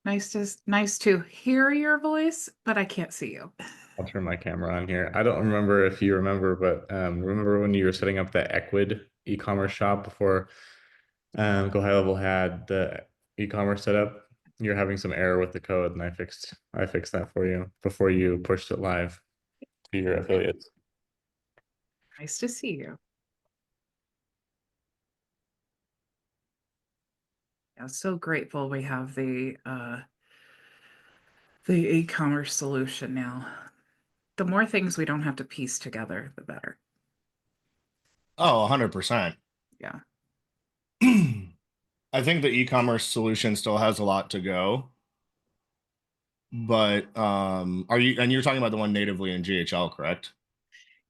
Nice to hear your voice, but I can't see you. I'll turn my camera on here. I don't remember if you remember, but remember when you were setting up the Equid e-commerce shop before GoHighLevel had the e-commerce set up? You're having some error with the code, and I fixed that for you before you pushed it live to your affiliates. Nice to see you. Yeah, so grateful we have the e-commerce solution now. The more things we don't have to piece together, the better. Oh, 100%. Yeah. I think the e-commerce solution still has a lot to go. But you're talking about the one natively in GHL, correct?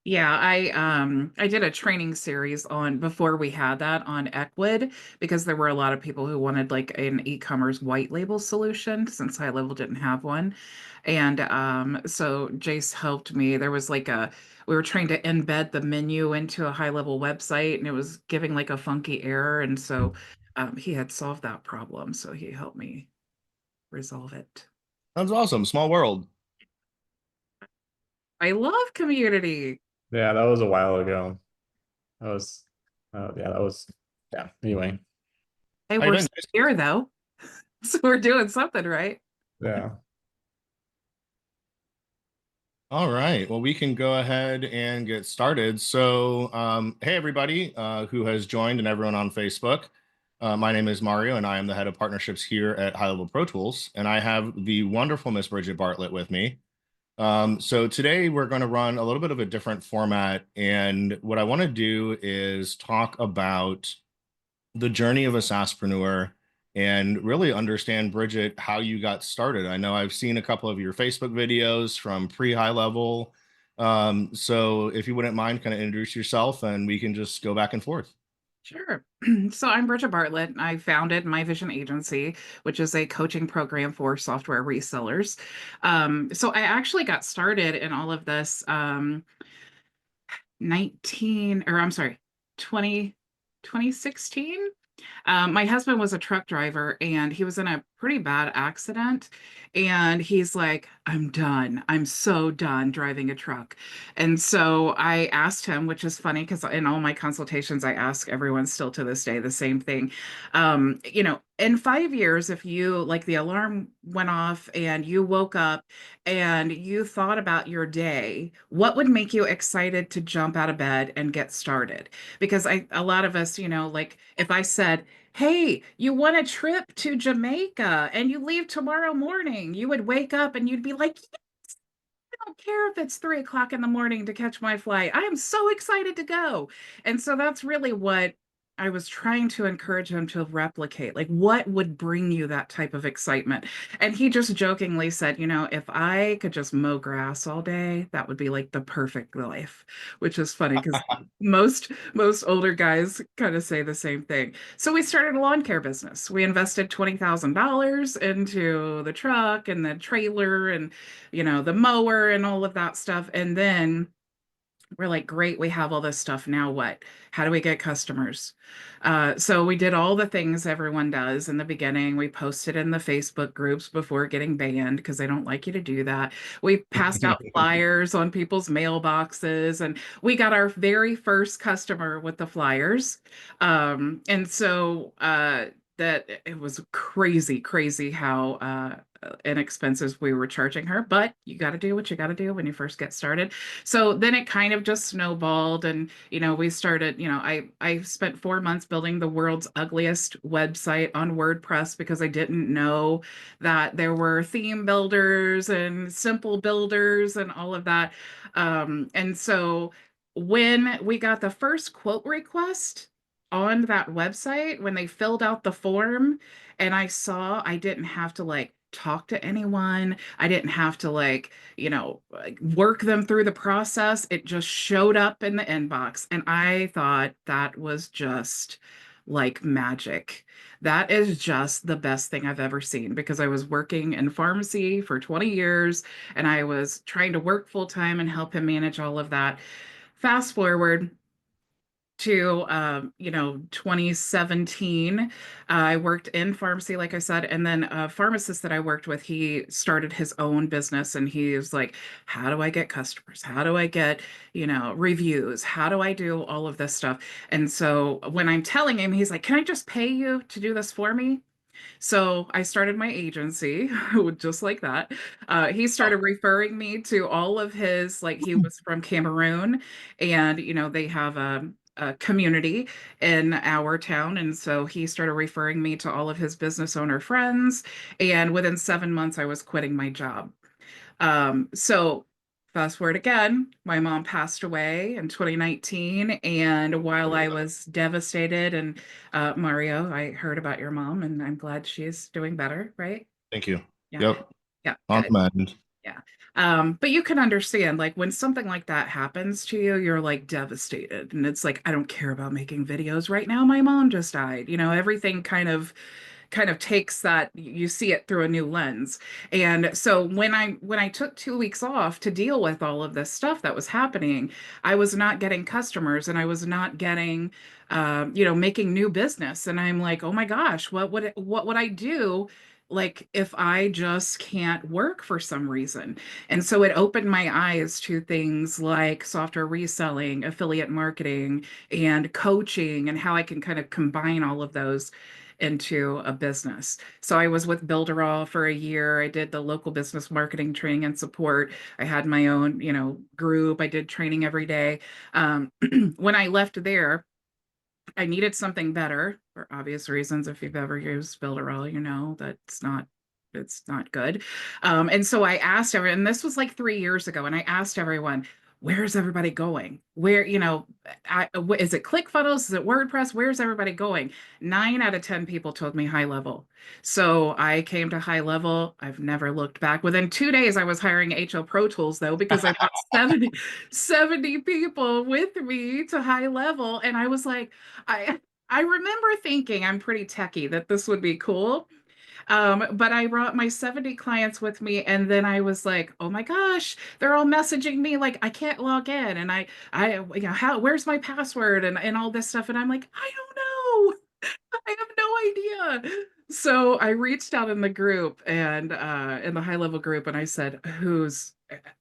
Yeah, I did a training series on before we had that on Equid because there were a lot of people who wanted like an e-commerce white label solution since HighLevel didn't have one. And so Jace helped me. There was like we were trying to embed the menu into a HighLevel website and it was giving like a funky error. And so he had solved that problem. So he helped me resolve it. That's awesome. Small world. I love community. Yeah, that was a while ago. That was, yeah, that was, yeah. Anyway, Hey, How you we're been, still guys? here though. So we're doing something right. yeah. All right. Well, we can go ahead and get started. So, hey, everybody who has joined and everyone on Facebook. My name is Mario, and I am the head of partnerships here at HighLevel Pro Tools. And I have the wonderful Miss Bridget Bartlett with me. So today we're going to run a little bit of a different format. And what I want to do is talk about the journey of a SaaSpreneur and really understand, Bridget, how you got started. I know I've seen a couple of your Facebook videos from pre-HighLevel. So if you wouldn't mind, kind of introduce yourself and we can just go back and forth. Sure. So I'm Bridget Bartlett. I founded My Vision Agency, which is a coaching program for software resellers. So I actually got started in all of this 19, or I'm sorry, 2016. My husband was a truck driver and he was in a pretty bad accident. And he's like, I'm done. I'm so done driving a truck. And so I asked him, which is funny because in all my consultations, I ask everyone still to this day the same thing. In 5 years, if you like the alarm went off and you woke up and you thought about your day, what would make you excited to jump out of bed and get started? Because a lot of us, like if I said, hey, you want a trip to Jamaica and you leave tomorrow morning, you would wake up and you'd be like, I don't care if it's 3 o'clock in the morning to catch my flight. I am so excited to go. And so that's really what I was trying to encourage him to replicate. Like, what would bring you that type of excitement? And he just jokingly said, if I could just mow grass all day, that would be like the perfect life, which is funny because most older guys kind of say the same thing. So we started a lawn care business. We invested $20,000 into the truck and the trailer and the mower and all of that stuff. And then we're like, great, we have all this stuff. Now what? How do we get customers? So we did all the things everyone does in the beginning. We posted in the Facebook groups before getting banned because they don't like you to do that. We passed out flyers on people's mailboxes, and we got our very first customer with the flyers. And so that it was crazy, crazy how inexpensive we were charging her, but you got to do what you got to do when you first get started. So then it kind of just snowballed and we started, I spent 4 months building the world's ugliest website on WordPress because I didn't know that there were theme builders and simple builders and all of that. And so when we got the first quote request on that website, when they filled out the form and I saw I didn't have to like talk to anyone. I didn't have to like work them through the process. It just showed up in the inbox. And I thought that was just like magic. That is just the best thing I've ever seen because I was working in pharmacy for 20 years and I was trying to work full time and help him manage all of that. Fast forward to 2017. I worked in pharmacy, like I said, and then a pharmacist that I worked with, he started his own business, and he was like, how do I get customers? How do I get, reviews? How do I do all of this stuff? And so when I'm telling him, he's like, can I just pay you to do this for me? So I started my agency just like that. He started referring me to all of his, like, he was from Cameroon, and they have a community in our town, and so he started referring me to all of his business owner friends. And within 7 months, I was quitting my job. So fast forward again, my mom passed away in 2019. And while I was devastated, and Mario, I heard about your mom, and I'm glad she's doing better, right? Thank you. Yeah. Yep. Yeah. On Good. the mend. Yeah. But you can understand, like, when something like that happens to you, you're like devastated. And it's like, I don't care about making videos right now. My mom just died. Everything kind of takes that, you see it through a new lens. And so when I took 2 weeks off to deal with all of this stuff that was happening, I was not getting customers, and I was not getting making new business. And I'm like, oh my gosh, what would I do, like, if I just can't work for some reason? And so it opened my eyes to things like software reselling, affiliate marketing, and coaching, and how I can kind of combine all of those into a business. So I was with Builderall for a year. I did the local business marketing training and support. I had my own, group. I did training every day. When I left there, I needed something better for obvious reasons. If you've ever used Builderall, you know that it's not good. And so I asked everyone, and this was like 3 years ago, and I asked everyone, where's everybody going? Where, is it ClickFunnels? Is it WordPress? Where's everybody going? 9 out of 10 people told me HighLevel. So I came to HighLevel. I've never looked back. Within 2 days, I was hiring HL Pro Tools, though, because I brought 70 people with me to HighLevel. And I was like, I remember thinking, I'm pretty techie, that this would be cool. But I brought my 70 clients with me, and then I was like, oh my gosh, they're all messaging me like I can't log in, and where's my password, and all this stuff. And I'm like, I don't know. I have no idea. So I reached out in the group, and in the HighLevel group, and I said,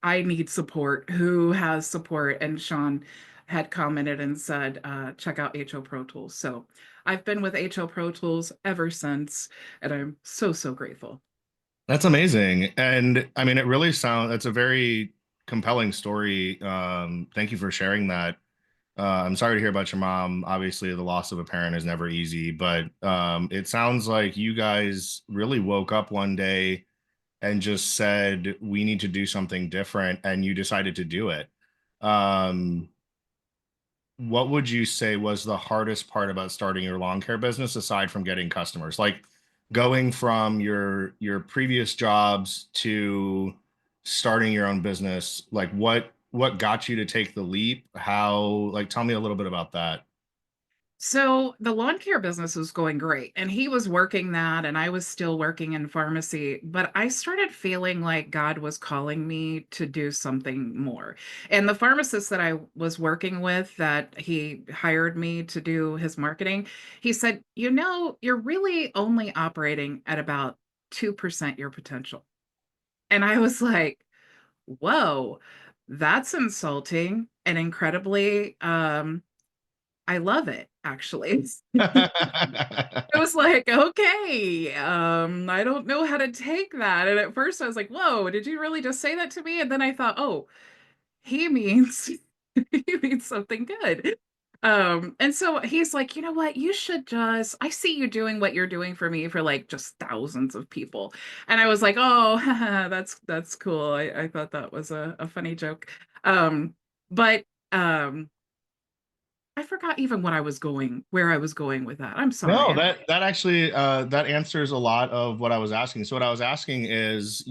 I need support. Who has support? And Sean had commented and said, check out HO Pro Tools. So I've been with HO Pro Tools ever since, and I'm so, so grateful. That's amazing. And I mean, that's a very compelling story. Thank you for sharing that. I'm sorry to hear about your mom. Obviously, the loss of a parent is never easy, but it sounds like you guys really woke up one day and just said, we need to do something different, and you decided to do it. Um, what would you say was the hardest part about starting your lawn care business, aside from getting customers? Like going from your previous jobs to starting your own business, like what got you to take the leap? Like, tell me a little bit about that. So the lawn care business was going great, and he was working that, and I was still working in pharmacy. But I started feeling like God was calling me to do something more. And the pharmacist that I was working with, that he hired me to do his marketing, he said, you're really only operating at about 2% your potential. And I was like, whoa, that's insulting and incredibly I love it, actually. I was like, okay, I don't know how to take that. And at first I was like, whoa, did you really just say that to me? And then I thought, oh, he means he means something good. And so he's like, you know what, I see you doing what you're doing for me for like just thousands of people. And I was like, oh, that's cool. I thought that was a funny joke. But I forgot even where I was going with that. I'm No, sorry. that actually that answers a lot of what I was asking. So what I was asking is,